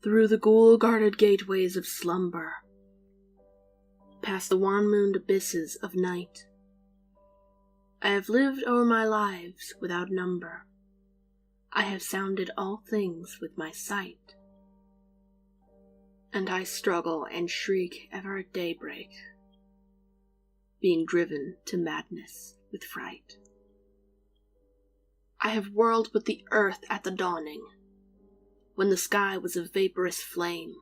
Through the ghoul-guarded gateways of slumber, past the wan-mooned abysses of night, I have lived o'er my lives without number. I have sounded all things with my sight, and I struggle and shriek ever at daybreak, being driven to madness with fright. I have whirled with the earth at the dawning, when the sky was a vaporous flame.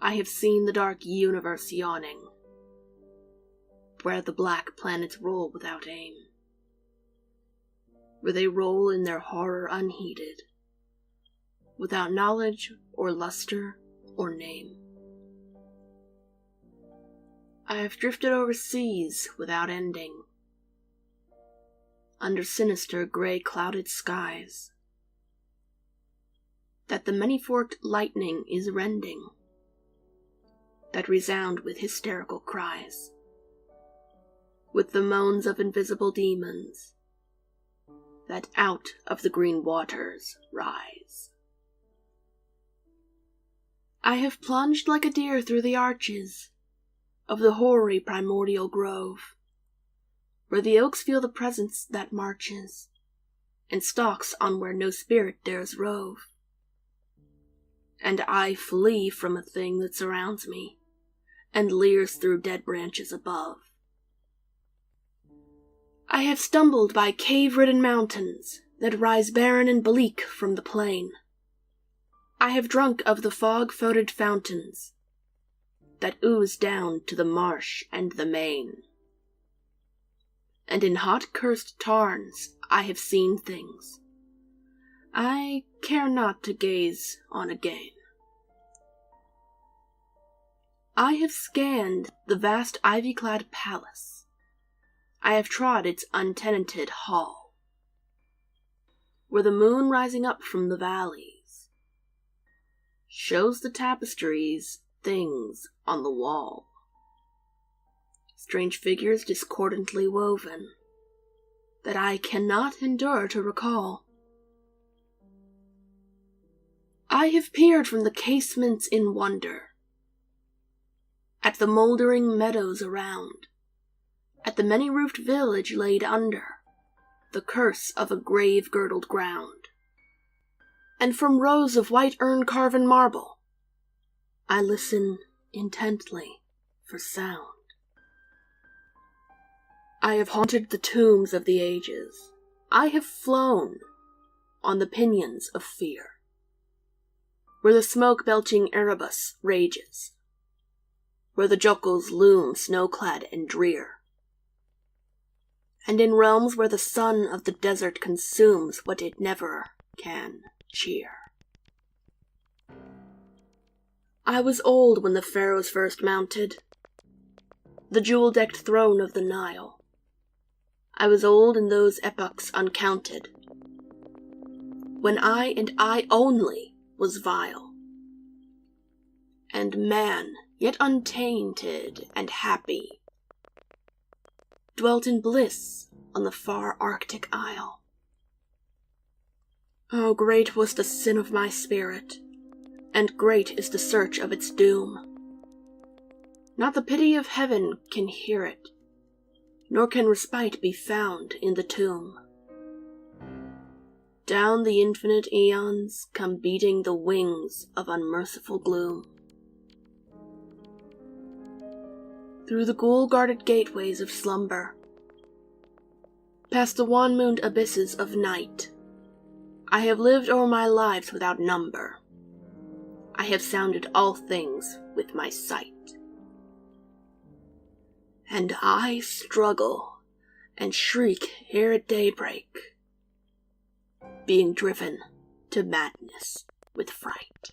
I have seen the dark universe yawning, where the black planets roll without aim, where they roll in their horror unheeded, without knowledge or luster or name. I have drifted over seas without ending, under sinister gray clouded skies, that the many-forked lightning is rending, that resound with hysterical cries, with the moans of invisible demons, that out of the green waters rise. I have plunged like a deer through the arches of the hoary primordial grove, where the oaks feel the presence that marches, and stalks on where no spirit dares rove. And I flee from a thing that surrounds me, and leers through dead branches above. I have stumbled by cave-ridden mountains that rise barren and bleak from the plain. I have drunk of the fog-foetid fountains that ooze down to the marsh and the main. And in hot-cursed tarns I have seen things I care not to gaze on again. I have scanned the vast ivy-clad palace. I have trod its untenanted hall, where the moon rising up from the valleys shows the tapestries things on the wall, strange figures discordantly woven that I cannot endure to recall. I have peered from the casements in wonder at the mouldering meadows around, at the many-roofed village laid under the curse of a grave-girdled ground. And from rows of white urn-carven marble I listen intently for sound. I have haunted the tombs of the ages. I have flown on the pinions of fear, where the smoke-belching Erebus rages, where the jokels loom snow-clad and drear, and in realms where the sun of the desert consumes what it never can cheer. I was old when the pharaohs first mounted the jewel-decked throne of the Nile. I was old in those epochs uncounted, when I and I only was vile, and man, yet untainted and happy, dwelt in bliss on the far Arctic isle. Oh, great was the sin of my spirit, and great is the search of its doom. Not the pity of heaven can hear it, nor can respite be found in the tomb. Down the infinite eons come beating the wings of unmerciful gloom. Through the ghoul-guarded gateways of slumber, past the wan-mooned abysses of night, I have lived o'er my lives without number. I have sounded all things with my sight. And I struggle and shriek ere at daybreak, being driven to madness with fright.